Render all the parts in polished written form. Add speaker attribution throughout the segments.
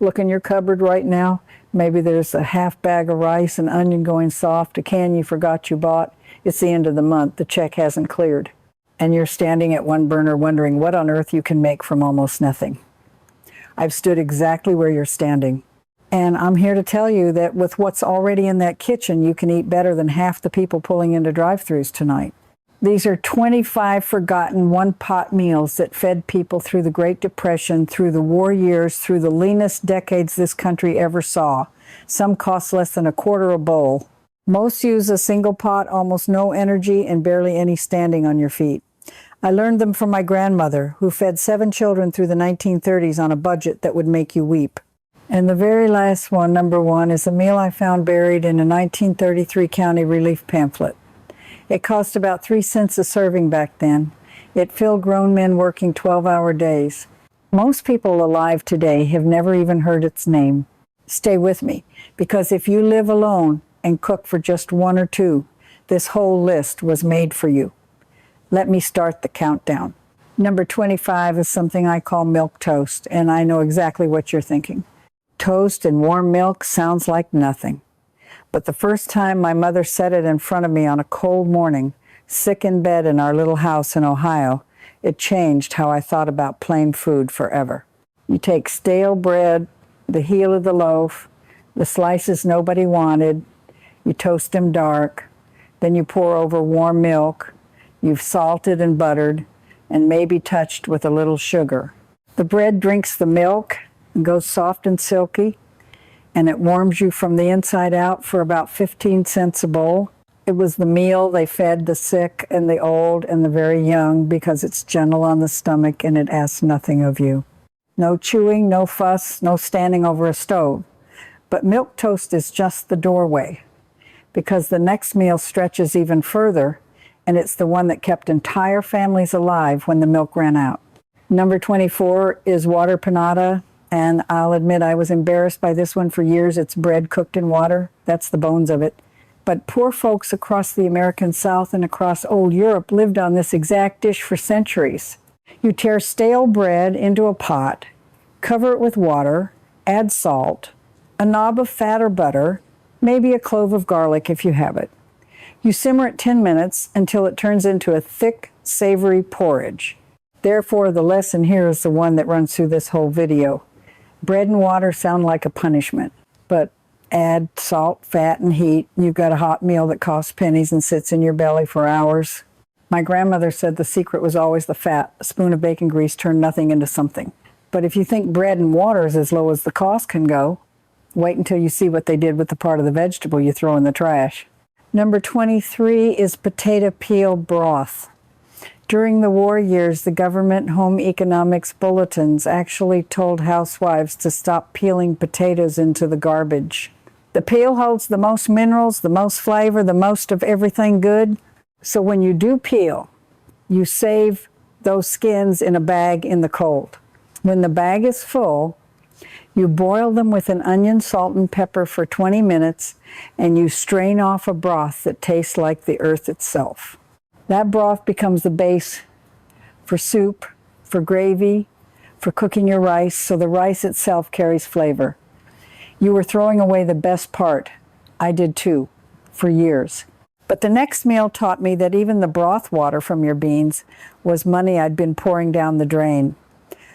Speaker 1: Look in your cupboard right now. Maybe there's a half bag of rice, an onion going soft, a can you forgot you bought. It's the end of the month. The check hasn't cleared. And you're standing at one burner wondering what on earth you can make from almost nothing. I've stood exactly where you're standing. And I'm here to tell you that with what's already in that kitchen, you can eat better than half the people pulling into drive-thrus tonight. These are 25 forgotten one-pot meals that fed people through the Great Depression, through the war years, through the leanest decades this country ever saw. Some cost less than a quarter a bowl. Most use a single pot, almost no energy, and barely any standing on your feet. I learned them from my grandmother, who fed 7 children through the 1930s on a budget that would make you weep. And the very last one, number 1, is a meal I found buried in a 1933 county relief pamphlet. It cost about 3 cents a serving back then. It filled grown men working 12-hour days. Most people alive today have never even heard its name. Stay with me, because if you live alone and cook for just 1 or 2, this whole list was made for you. Let me start the countdown. Number 25 is something I call milk toast, and I know exactly what you're thinking. Toast and warm milk sounds like nothing. But the first time my mother set it in front of me on a cold morning, sick in bed in our little house in Ohio, it changed how I thought about plain food forever. You take stale bread, the heel of the loaf, the slices nobody wanted, you toast them dark, then you pour over warm milk, you've salted and buttered, and maybe touched with a little sugar. The bread drinks the milk and goes soft and silky, and it warms you from the inside out for about 15 cents a bowl. It was the meal they fed the sick and the old and the very young because it's gentle on the stomach and it asks nothing of you. No chewing, no fuss, no standing over a stove. But milk toast is just the doorway, because the next meal stretches even further, and it's the one that kept entire families alive when the milk ran out. Number 24 is water panada. And I'll admit I was embarrassed by this one for years. It's bread cooked in water. That's the bones of it. But poor folks across the American South and across old Europe lived on this exact dish for centuries. You tear stale bread into a pot, cover it with water, add salt, a knob of fat or butter, maybe a clove of garlic if you have it. You simmer it 10 minutes until it turns into a thick, savory porridge. Therefore, the lesson here is the one that runs through this whole video. Bread and water sound like a punishment, but add salt, fat, and heat. You've got a hot meal that costs pennies and sits in your belly for hours. My grandmother said the secret was always the fat. A spoon of bacon grease turned nothing into something. But if you think bread and water is as low as the cost can go, wait until you see what they did with the part of the vegetable you throw in the trash. Number 23 is potato peel broth. During the war years, the government home economics bulletins actually told housewives to stop peeling potatoes into the garbage. The peel holds the most minerals, the most flavor, the most of everything good. So when you do peel, you save those skins in a bag in the cold. When the bag is full, you boil them with an onion, salt, and pepper for 20 minutes, and you strain off a broth that tastes like the earth itself. That broth becomes the base for soup, for gravy, for cooking your rice, so the rice itself carries flavor. You were throwing away the best part. I did too, for years. But the next meal taught me that even the broth water from your beans was money I'd been pouring down the drain.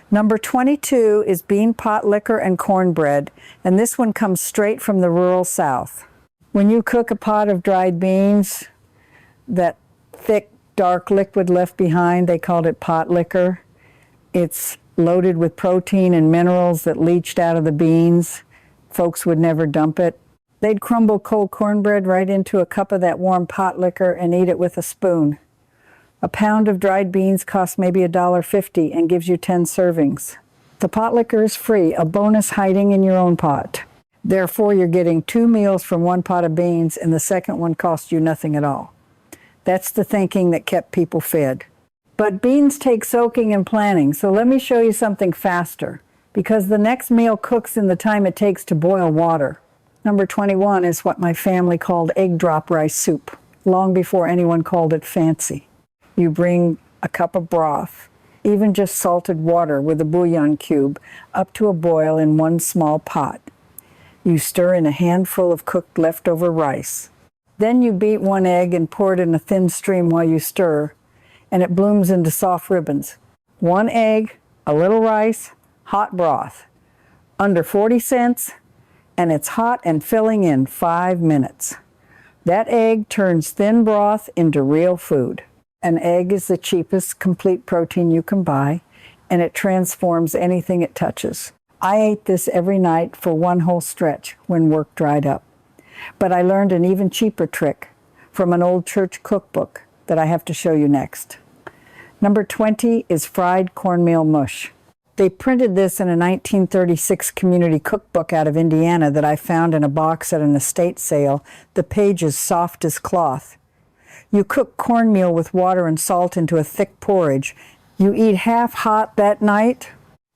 Speaker 1: Number 22 is bean pot liquor and cornbread, and this one comes straight from the rural South. When you cook a pot of dried beans, that thick, dark liquid left behind, they called it pot liquor. It's loaded with protein and minerals that leached out of the beans. Folks would never dump it. They'd crumble cold cornbread right into a cup of that warm pot liquor and eat it with a spoon. A pound of dried beans costs maybe $1.50 and gives you 10 servings. The pot liquor is free, a bonus hiding in your own pot. Therefore, you're getting 2 meals from 1 pot of beans, and the second one costs you nothing at all. That's the thinking that kept people fed. But beans take soaking and planning, so let me show you something faster, because the next meal cooks in the time it takes to boil water. Number 21 is what my family called egg drop rice soup, long before anyone called it fancy. You bring a cup of broth, even just salted water with a bouillon cube up to a boil in one small pot. You stir in a handful of cooked leftover rice. Then you beat one egg and pour it in a thin stream while you stir, and it blooms into soft ribbons. One egg, a little rice, hot broth. Under 40 cents, and it's hot and filling in 5 minutes. That egg turns thin broth into real food. An egg is the cheapest complete protein you can buy, and it transforms anything it touches. I ate this every night for one whole stretch when work dried up. But I learned an even cheaper trick from an old church cookbook that I have to show you next. Number 20 is fried cornmeal mush. They printed this in a 1936 community cookbook out of Indiana that I found in a box at an estate sale. The page is soft as cloth. You cook cornmeal with water and salt into a thick porridge. You eat half hot that night,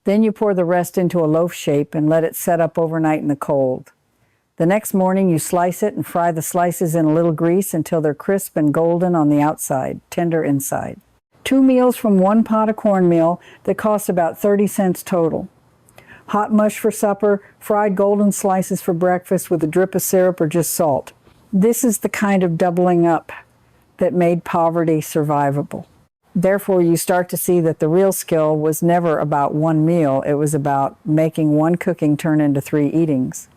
Speaker 1: then you pour the rest into a loaf shape and let it set up overnight in the cold. The next morning you slice it and fry the slices in a little grease until they're crisp and golden on the outside, tender inside. 2 meals from one pot of cornmeal that costs about 30 cents total. Hot mush for supper, fried golden slices for breakfast with a drip of syrup or just salt. This is the kind of doubling up that made poverty survivable. Therefore, you start to see that the real skill was never about one meal. It was about making one cooking turn into 3 eatings.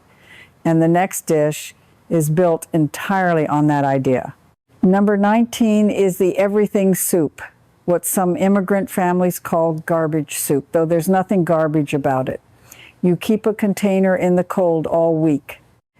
Speaker 1: And the next dish is built entirely on that idea. Number 19 is the everything soup, what some immigrant families call garbage soup, though there's nothing garbage about it. You keep a container in the cold all week.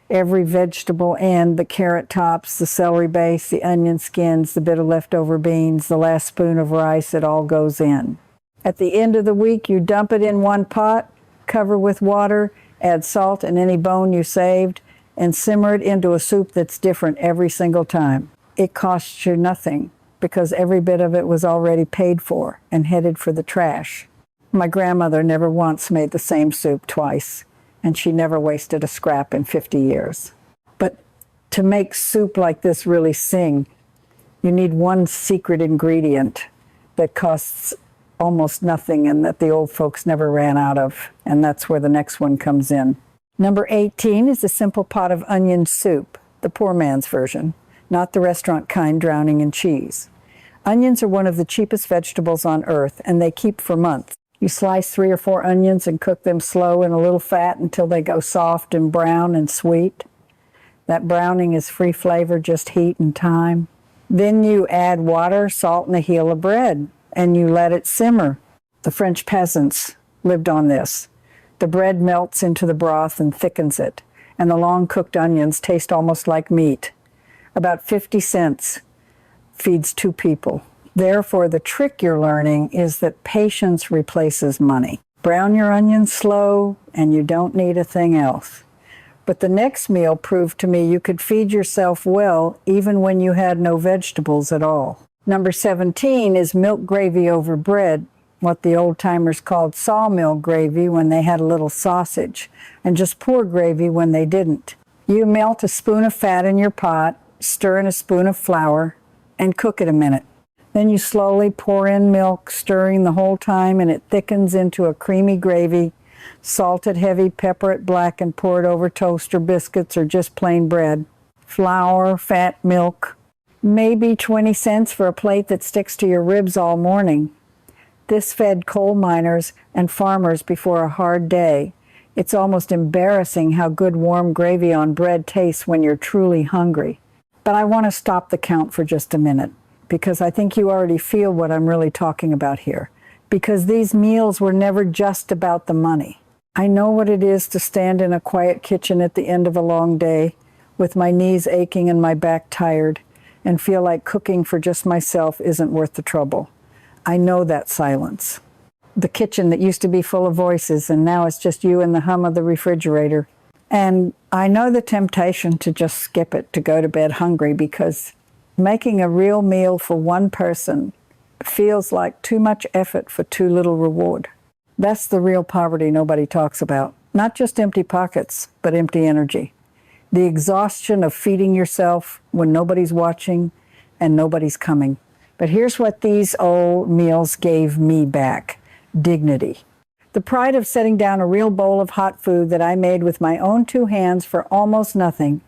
Speaker 1: Every vegetable end, the carrot tops, the celery base, the onion skins, the bit of leftover beans, the last spoon of rice, it all goes in. At the end of the week, you dump it in one pot, cover with water, add salt and any bone you saved, and simmer it into a soup that's different every single time. It costs you nothing because every bit of it was already paid for and headed for the trash. My grandmother never once made the same soup twice, and she never wasted a scrap in 50 years. But to make soup like this really sing, you need one secret ingredient that costs almost nothing and that the old folks never ran out of, and that's where the next one comes in. Number 18 is a simple pot of onion soup, the poor man's version, not the restaurant kind drowning in cheese. Onions are one of the cheapest vegetables on earth, and they keep for months. You slice 3 or 4 onions and cook them slow in a little fat until they go soft and brown and sweet. That browning is free flavor, just heat and time. Then you add water, salt, and a heel of bread, and you let it simmer. The French peasants lived on this. The bread melts into the broth and thickens it, and the long-cooked onions taste almost like meat. About 50 cents feeds 2 people. Therefore, the trick you're learning is that patience replaces money. Brown your onions slow, and you don't need a thing else. But the next meal proved to me you could feed yourself well even when you had no vegetables at all. Number 17 is milk gravy over bread, what the old-timers called sawmill gravy when they had a little sausage, and just poor gravy when they didn't. You melt a spoon of fat in your pot, stir in a spoon of flour, and cook it a minute. Then you slowly pour in milk, stirring the whole time, and it thickens into a creamy gravy. Salt it heavy, pepper it black, and pour it over toast or biscuits or just plain bread. Flour, fat, milk. Maybe 20 cents for a plate that sticks to your ribs all morning. This fed coal miners and farmers before a hard day. It's almost embarrassing how good warm gravy on bread tastes when you're truly hungry. But I want to stop the count for just a minute, because I think you already feel what I'm really talking about here. Because these meals were never just about the money. I know what it is to stand in a quiet kitchen at the end of a long day, with my knees aching and my back tired, and feel like cooking for just myself isn't worth the trouble. I know that silence. The kitchen that used to be full of voices, and now it's just you and the hum of the refrigerator. And I know the temptation to just skip it, to go to bed hungry, because making a real meal for one person feels like too much effort for too little reward. That's the real poverty nobody talks about. Not just empty pockets, but empty energy. The exhaustion of feeding yourself when nobody's watching and nobody's coming, But here's what these old meals gave me back: dignity. The pride of setting down a real bowl of hot food that I made with my own 2 hands for almost nothing.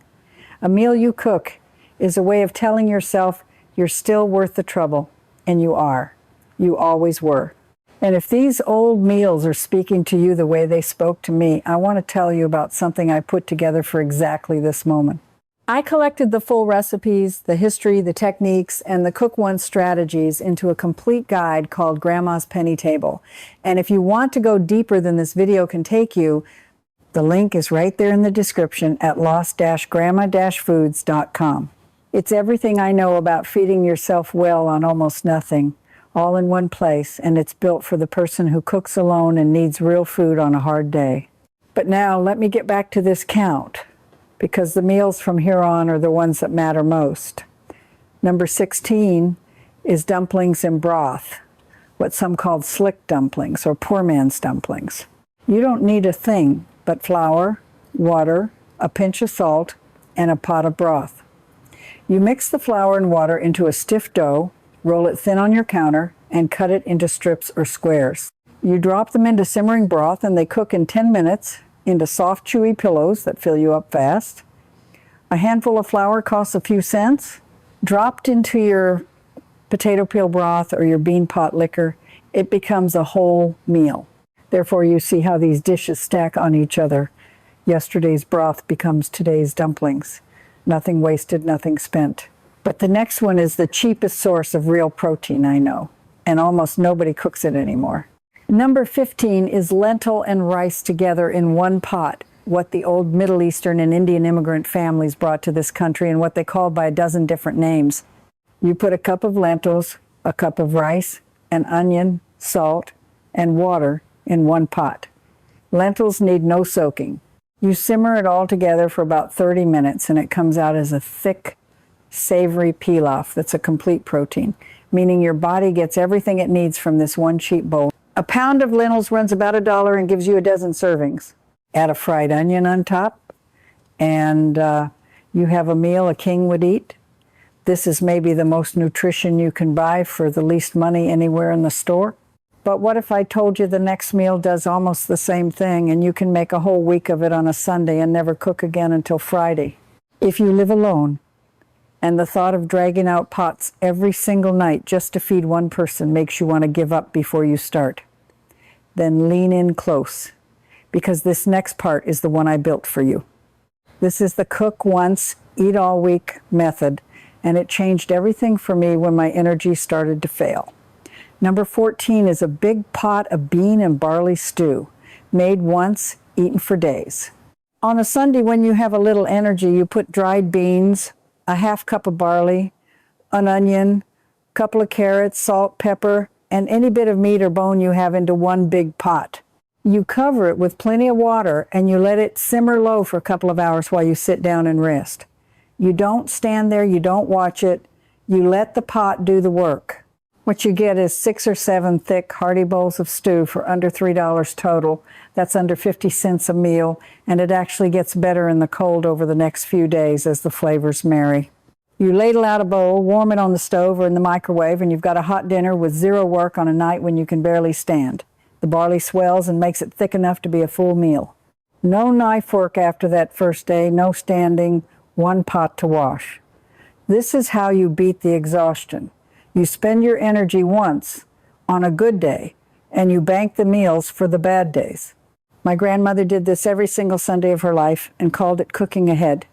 Speaker 1: A meal you cook is a way of telling yourself you're still worth the trouble, and you are. You always were. And if these old meals are speaking to you the way they spoke to me, I want to tell you about something I put together for exactly this moment. I collected the full recipes, the history, the techniques, and the Cook Once strategies into a complete guide called Grandma's Penny Table. And if you want to go deeper than this video can take you, the link is right there in the description at lost-grandma-foods.com. It's everything I know about feeding yourself well on almost nothing, all in one place, and it's built for the person who cooks alone and needs real food on a hard day. But now let me get back to this count, because the meals from here on are the ones that matter most. Number 16 is dumplings in broth, what some call slick dumplings or poor man's dumplings. You don't need a thing but flour, water, a pinch of salt, and a pot of broth. You mix the flour and water into a stiff dough, roll it thin on your counter, and cut it into strips or squares. You drop them into simmering broth and they cook in 10 minutes into soft, chewy pillows that fill you up fast. A handful of flour costs a few cents. Dropped into your potato peel broth or your bean pot liquor, it becomes a whole meal. Therefore, you see how these dishes stack on each other. Yesterday's broth becomes today's dumplings. Nothing wasted, nothing spent. But the next one is the cheapest source of real protein I know, and almost nobody cooks it anymore. Number 15 is lentil and rice together in one pot, what the old Middle Eastern and Indian immigrant families brought to this country and what they called by a dozen different names. You put a cup of lentils, a cup of rice, an onion, salt, and water in one pot. Lentils need no soaking. You simmer it all together for about 30 minutes and it comes out as a thick, savory pilaf that's a complete protein, meaning your body gets everything it needs from this one cheap bowl. A pound of lentils runs about $1 and gives you a dozen servings. Add a fried onion on top, and you have a meal a king would eat. This is maybe the most nutrition you can buy for the least money anywhere in the store. But what if I told you the next meal does almost the same thing and you can make a whole week of it on a Sunday and never cook again until Friday? If you live alone, and the thought of dragging out pots every single night just to feed one person makes you want to give up before you start, then lean in close, because this next part is the one I built for you. This is the Cook Once, Eat All Week method, and it changed everything for me when my energy started to fail. Number 14 is a big pot of bean and barley stew, made once, eaten for days. On a Sunday when you have a little energy, you put dried beans, a half cup of barley, an onion, a couple of carrots, salt, pepper, and any bit of meat or bone you have into one big pot. You cover it with plenty of water and you let it simmer low for a couple of hours while you sit down and rest. You don't stand there, you don't watch it, you let the pot do the work. What you get is 6 or 7 thick, hearty bowls of stew for under $3 total. That's under 50 cents a meal, and it actually gets better in the cold over the next few days as the flavors marry. You ladle out a bowl, warm it on the stove or in the microwave, and you've got a hot dinner with zero work on a night when you can barely stand. The barley swells and makes it thick enough to be a full meal. No knife work after that first day, no standing, one pot to wash. This is how you beat the exhaustion. You spend your energy once on a good day, and you bank the meals for the bad days. My grandmother did this every single Sunday of her life and called it cooking ahead.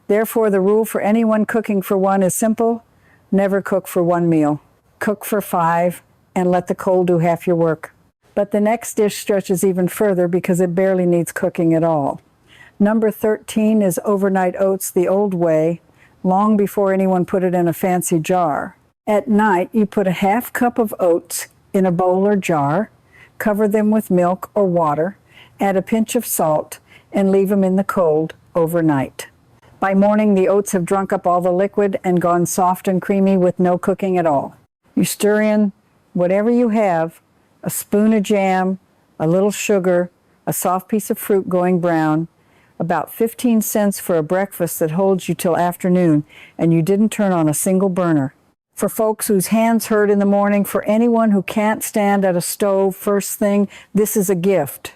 Speaker 1: Therefore, the rule for anyone cooking for one is simple: never cook for one meal. Cook for 5 and let the cold do half your work. But the next dish stretches even further because it barely needs cooking at all. Number 13 is overnight oats the old way, long before anyone put it in a fancy jar. At night, you put a half cup of oats in a bowl or jar, cover them with milk or water, add a pinch of salt, and leave them in the cold overnight. By morning, the oats have drunk up all the liquid and gone soft and creamy with no cooking at all. You stir in whatever you have, a spoon of jam, a little sugar, a soft piece of fruit going brown, about 15 cents for a breakfast that holds you till afternoon, and you didn't turn on a single burner. For folks whose hands hurt in the morning, for anyone who can't stand at a stove first thing, this is a gift.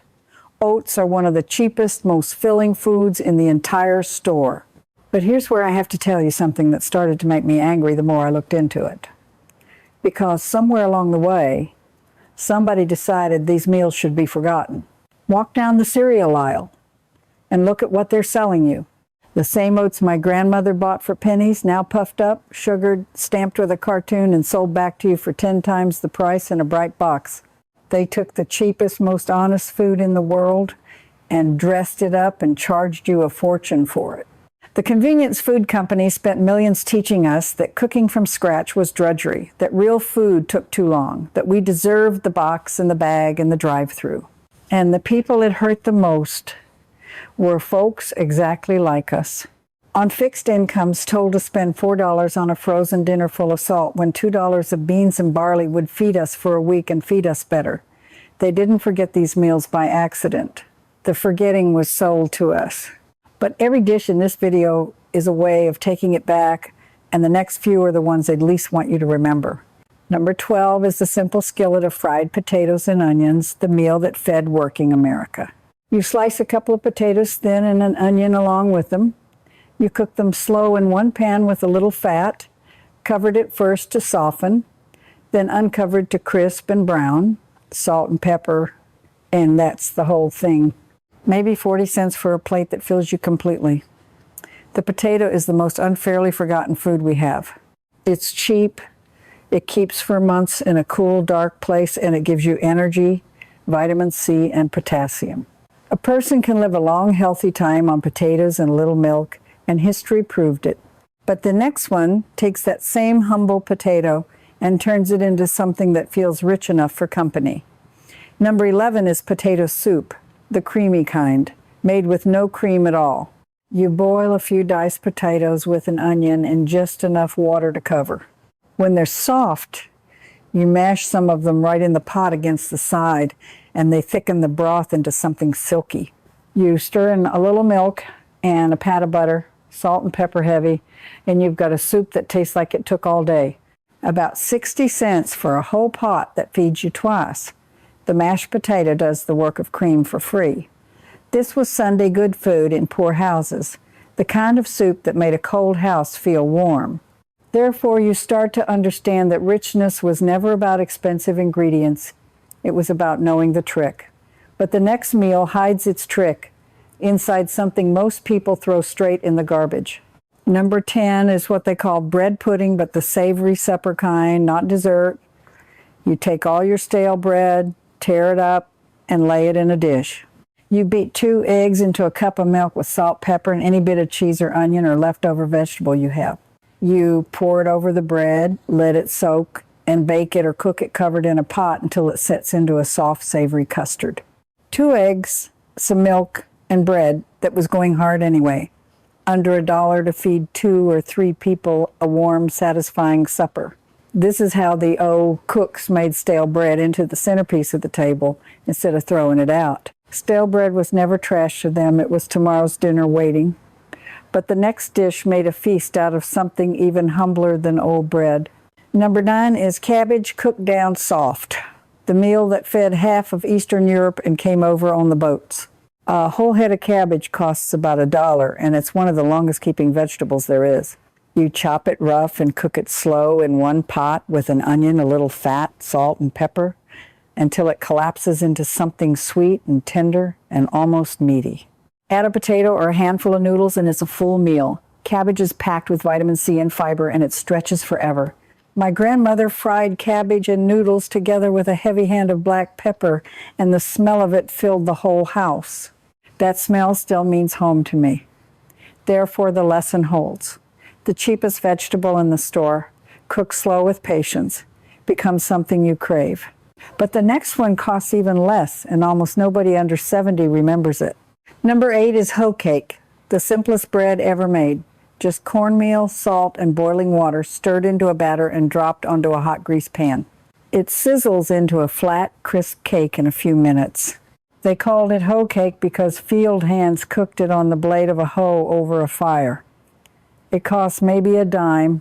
Speaker 1: Oats are one of the cheapest, most filling foods in the entire store. But here's where I have to tell you something that started to make me angry the more I looked into it. Because somewhere along the way, somebody decided these meals should be forgotten. Walk down the cereal aisle and look at what they're selling you. The same oats my grandmother bought for pennies, now puffed up, sugared, stamped with a cartoon, and sold back to you for 10 times the price in a bright box. They took the cheapest, most honest food in the world and dressed it up and charged you a fortune for it. The convenience food companies spent millions teaching us that cooking from scratch was drudgery, that real food took too long, that we deserved the box and the bag and the drive-through. And the people it hurt the most were folks exactly like us. On fixed incomes told to spend $4 on a frozen dinner full of salt when $2 of beans and barley would feed us for a week and feed us better. They didn't forget these meals by accident. The forgetting was sold to us. But every dish in this video is a way of taking it back, and the next few are the ones they'd least want you to remember. Number 12 is the simple skillet of fried potatoes and onions, the meal that fed working America. You slice a couple of potatoes thin and an onion along with them. You cook them slow in one pan with a little fat, covered it first to soften, then uncovered to crisp and brown, salt and pepper, and that's the whole thing. Maybe 40 cents for a plate that fills you completely. The potato is the most unfairly forgotten food we have. It's cheap, it keeps for months in a cool, dark place, and it gives you energy, vitamin C, and potassium. A person can live a long, healthy time on potatoes and a little milk, and history proved it. But the next one takes that same humble potato and turns it into something that feels rich enough for company. Number 11 is potato soup, the creamy kind, made with no cream at all. You boil a few diced potatoes with an onion and just enough water to cover. When they're soft, you mash some of them right in the pot against the side, and they thicken the broth into something silky. You stir in a little milk and a pat of butter, salt and pepper heavy, and you've got a soup that tastes like it took all day. About 60 cents for a whole pot that feeds you twice. The mashed potato does the work of cream for free. This was Sunday good food in poor houses, the kind of soup that made a cold house feel warm. Therefore, you start to understand that richness was never about expensive ingredients. It was about knowing the trick. But the next meal hides its trick inside something most people throw straight in the garbage. Number 10 is what they call bread pudding, but the savory supper kind, not dessert. You take all your stale bread, tear it up, and lay it in a dish. You beat 2 eggs into a cup of milk with salt, pepper, and any bit of cheese or onion or leftover vegetable you have. You pour it over the bread, let it soak, and bake it or cook it covered in a pot until it sets into a soft, savory custard. 2 eggs, some milk, and bread that was going hard anyway. Under $1 to feed 2 or 3 people a warm, satisfying supper. This is how the old cooks made stale bread into the centerpiece of the table instead of throwing it out. Stale bread was never trash to them. It was tomorrow's dinner waiting. But the next dish made a feast out of something even humbler than old bread. Number 9 is cabbage cooked down soft, the meal that fed half of Eastern Europe and came over on the boats. A whole head of cabbage costs about $1, and it's one of the longest keeping vegetables there is. You chop it rough and cook it slow in one pot with an onion, a little fat, salt, and pepper until it collapses into something sweet and tender and almost meaty. Add a potato or a handful of noodles and it's a full meal. Cabbage is packed with vitamin C and fiber, and it stretches forever. My grandmother fried cabbage and noodles together with a heavy hand of black pepper, and the smell of it filled the whole house. That smell still means home to me. Therefore, the lesson holds. The cheapest vegetable in the store, cooked slow with patience, becomes something you crave. But the next one costs even less, and almost nobody under 70 remembers it. Number 8 is hoe cake, the simplest bread ever made. Just cornmeal, salt, and boiling water stirred into a batter and dropped onto a hot grease pan. It sizzles into a flat, crisp cake in a few minutes. They called it hoe cake because field hands cooked it on the blade of a hoe over a fire. It cost maybe a dime,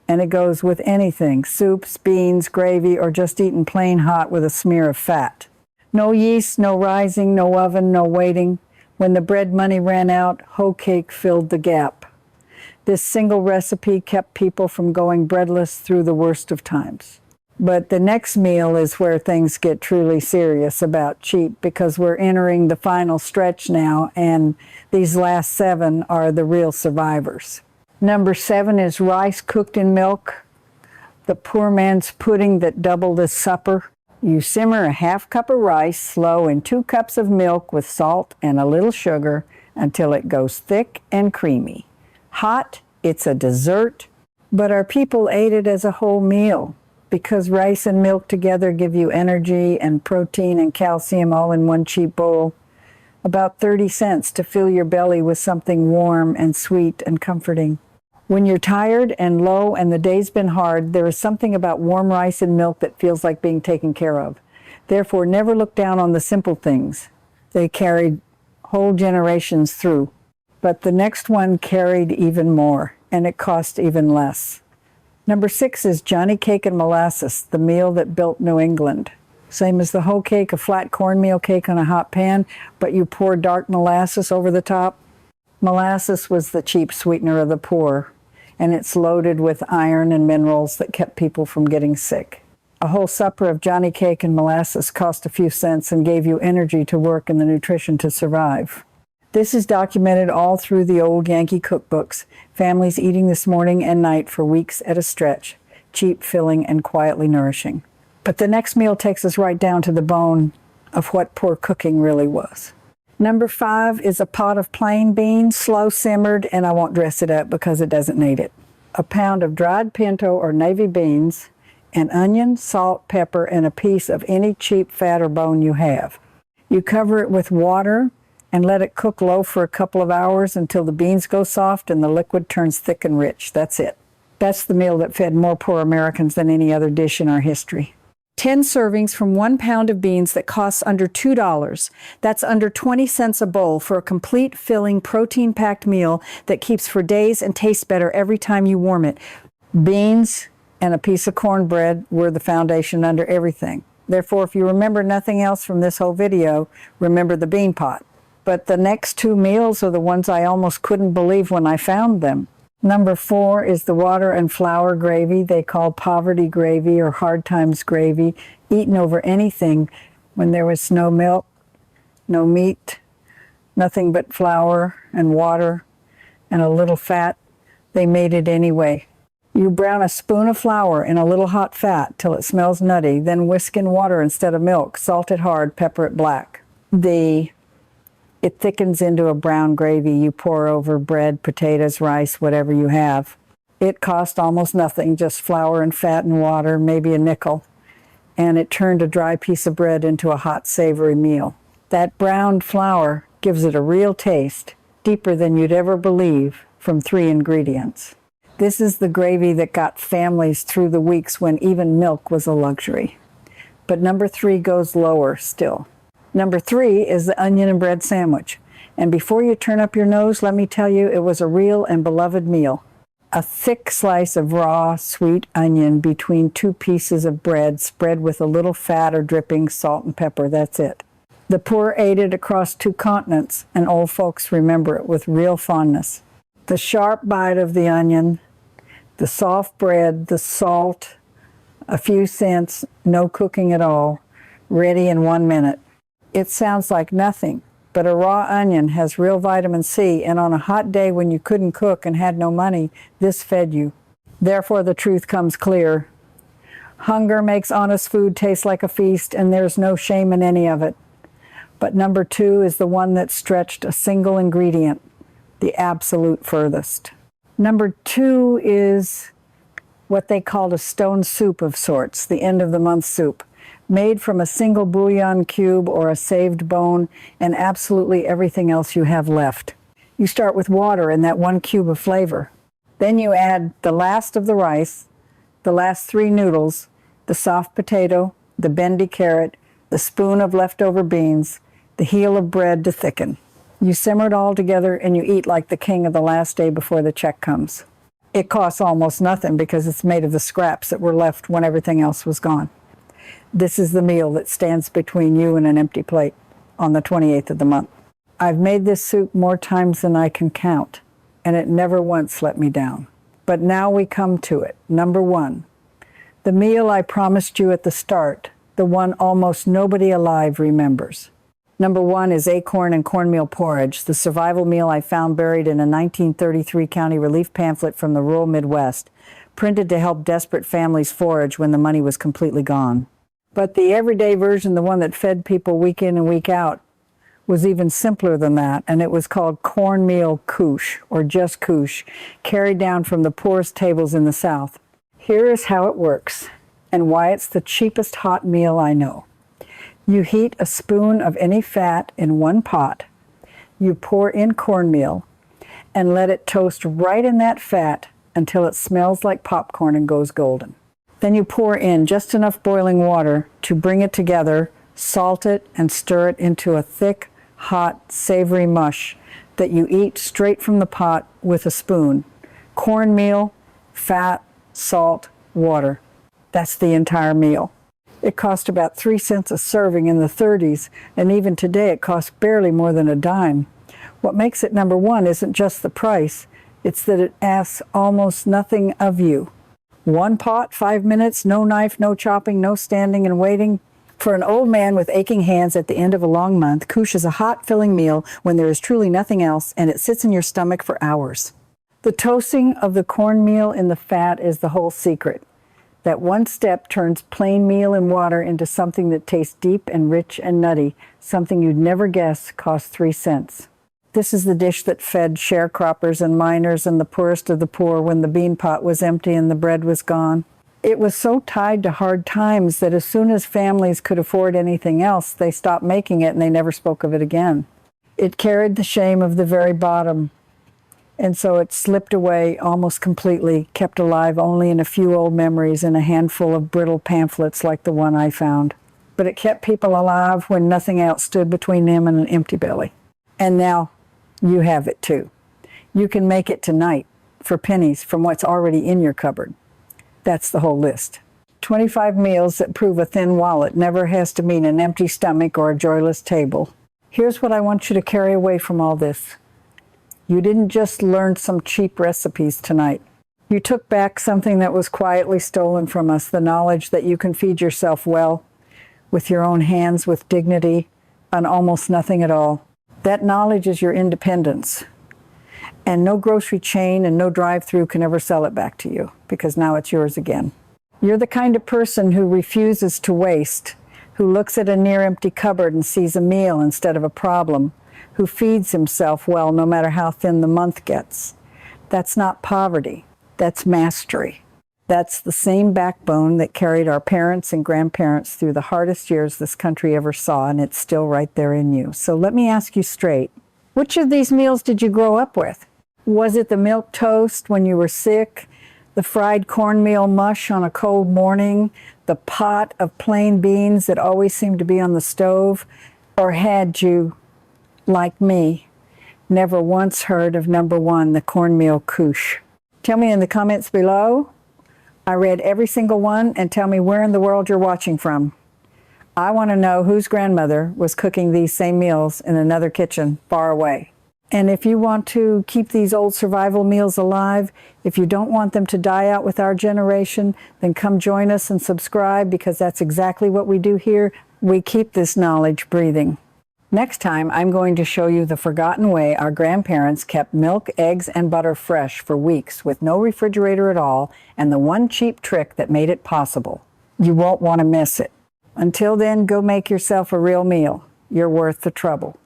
Speaker 1: and it goes with anything, soups, beans, gravy, or just eaten plain hot with a smear of fat. No yeast, no rising, no oven, no waiting. When the bread money ran out, hoe cake filled the gap. This single recipe kept people from going breadless through the worst of times. But the next meal is where things get truly serious about cheap, because we're entering the final stretch now, and these last 7 are the real survivors. Number 7 is rice cooked in milk, the poor man's pudding that doubled as supper. You simmer a half cup of rice slow in 2 cups of milk with salt and a little sugar until it goes thick and creamy. Hot, it's a dessert, but our people ate it as a whole meal, because rice and milk together give you energy and protein and calcium all in one cheap bowl. About 30 cents to fill your belly with something warm and sweet and comforting. When you're tired and low and the day's been hard, there is something about warm rice and milk that feels like being taken care of. Therefore, never look down on the simple things. They carried whole generations through. But the next one carried even more, and it cost even less. Number 6 is Johnny Cake and Molasses, the meal that built New England. Same as the hoe cake, a flat cornmeal cake on a hot pan, but you pour dark molasses over the top. Molasses was the cheap sweetener of the poor, and it's loaded with iron and minerals that kept people from getting sick. A whole supper of Johnny Cake and Molasses cost a few cents and gave you energy to work and the nutrition to survive. This is documented all through the old Yankee cookbooks, families eating this morning and night for weeks at a stretch, cheap, filling, and quietly nourishing. But the next meal takes us right down to the bone of what poor cooking really was. Number 5 is a pot of plain beans, slow simmered, and I won't dress it up because it doesn't need it. A pound of dried pinto or navy beans, an onion, salt, pepper, and a piece of any cheap fat or bone you have. You cover it with water and let it cook low for a couple of hours until the beans go soft and the liquid turns thick and rich. That's it. That's the meal that fed more poor Americans than any other dish in our history. 10 servings from 1 pound of beans that costs under $2. That's under 20 cents a bowl for a complete, filling, protein-packed meal that keeps for days and tastes better every time you warm it. Beans and a piece of cornbread were the foundation under everything. Therefore, if you remember nothing else from this whole video, remember the bean pot. But the next 2 meals are the ones I almost couldn't believe when I found them. Number 4 is the water and flour gravy they call poverty gravy or hard times gravy, eaten over anything when there was no milk, no meat, nothing but flour and water and a little fat. They made it anyway. You brown a spoon of flour in a little hot fat till it smells nutty, then whisk in water instead of milk, salt it hard, pepper it black. It thickens into a brown gravy you pour over bread, potatoes, rice, whatever you have. It cost almost nothing, just flour and fat and water, maybe a nickel. And it turned a dry piece of bread into a hot, savory meal. That browned flour gives it a real taste, deeper than you'd ever believe, from 3 ingredients. This is the gravy that got families through the weeks when even milk was a luxury. But number 3 goes lower still. Number 3 is the onion and bread sandwich. And before you turn up your nose, let me tell you, it was a real and beloved meal. A thick slice of raw, sweet onion between 2 pieces of bread, spread with a little fat or dripping, salt and pepper. That's it. The poor ate it across 2 continents, and old folks remember it with real fondness. The sharp bite of the onion, the soft bread, the salt, a few cents, no cooking at all, ready in 1 minute. It sounds like nothing, but a raw onion has real vitamin C, and on a hot day when you couldn't cook and had no money, this fed you. Therefore, the truth comes clear. Hunger makes honest food taste like a feast, and there's no shame in any of it. But number 2 is the one that stretched a single ingredient, the absolute furthest. Number 2 is what they called a stone soup of sorts, the end of the month soup, made from a single bouillon cube or a saved bone and absolutely everything else you have left. You start with water and that 1 cube of flavor. Then you add the last of the rice, the last 3 noodles, the soft potato, the bendy carrot, the spoon of leftover beans, the heel of bread to thicken. You simmer it all together and you eat like the king of the last day before the check comes. It costs almost nothing because it's made of the scraps that were left when everything else was gone. This is the meal that stands between you and an empty plate on the 28th of the month. I've made this soup more times than I can count, and it never once let me down. But now we come to it. Number one, the meal I promised you at the start, the one almost nobody alive remembers. Number one is acorn and cornmeal porridge, the survival meal I found buried in a 1933 county relief pamphlet from the rural Midwest, printed to help desperate families forage when the money was completely gone. But the everyday version, the one that fed people week in and week out, was even simpler than that, and it was called cornmeal koosh, or just koosh, carried down from the poorest tables in the South. Here is how it works, and why it's the cheapest hot meal I know. You heat a spoon of any fat in one pot. You pour in cornmeal and let it toast right in that fat until it smells like popcorn and goes golden. Then you pour in just enough boiling water to bring it together, salt it, and stir it into a thick, hot, savory mush that you eat straight from the pot with a spoon. Cornmeal, fat, salt, water. That's the entire meal. It cost about 3 cents a serving in the 30s, and even today it costs barely more than a dime. What makes it number one isn't just the price, it's that it asks almost nothing of you. One pot, 5 minutes, no knife, no chopping, no standing and waiting. For an old man with aching hands at the end of a long month, koosh is a hot, filling meal when there is truly nothing else, and it sits in your stomach for hours. The toasting of the cornmeal in the fat is the whole secret. That one step turns plain meal and water into something that tastes deep and rich and nutty, something you'd never guess cost 3 cents. This is the dish that fed sharecroppers and miners and the poorest of the poor when the bean pot was empty and the bread was gone. It was so tied to hard times that as soon as families could afford anything else, they stopped making it and they never spoke of it again. It carried the shame of the very bottom, and so it slipped away almost completely, kept alive only in a few old memories and a handful of brittle pamphlets like the one I found. But it kept people alive when nothing else stood between them and an empty belly. And now you have it too. You can make it tonight for pennies from what's already in your cupboard. That's the whole list. 25 meals that prove a thin wallet never has to mean an empty stomach or a joyless table. Here's what I want you to carry away from all this. You didn't just learn some cheap recipes tonight. You took back something that was quietly stolen from us, the knowledge that you can feed yourself well, with your own hands, with dignity, on almost nothing at all. That knowledge is your independence. And no grocery chain and no drive-through can ever sell it back to you, because now it's yours again. You're the kind of person who refuses to waste, who looks at a near-empty cupboard and sees a meal instead of a problem, who feeds himself well no matter how thin the month gets. That's not poverty, that's mastery. That's the same backbone that carried our parents and grandparents through the hardest years this country ever saw, and it's still right there in you. So let me ask you straight, which of these meals did you grow up with? Was it the milk toast when you were sick, the fried cornmeal mush on a cold morning, the pot of plain beans that always seemed to be on the stove, or had you, like me, never once heard of number one, the cornmeal koosh? Tell me in the comments below. I read every single one, and tell me where in the world you're watching from. I want to know whose grandmother was cooking these same meals in another kitchen far away. And if you want to keep these old survival meals alive, if you don't want them to die out with our generation, then come join us and subscribe, because that's exactly what we do here. We keep this knowledge breathing. Next time, I'm going to show you the forgotten way our grandparents kept milk, eggs, and butter fresh for weeks with no refrigerator at all, and the one cheap trick that made it possible. You won't want to miss it. Until then, go make yourself a real meal. You're worth the trouble.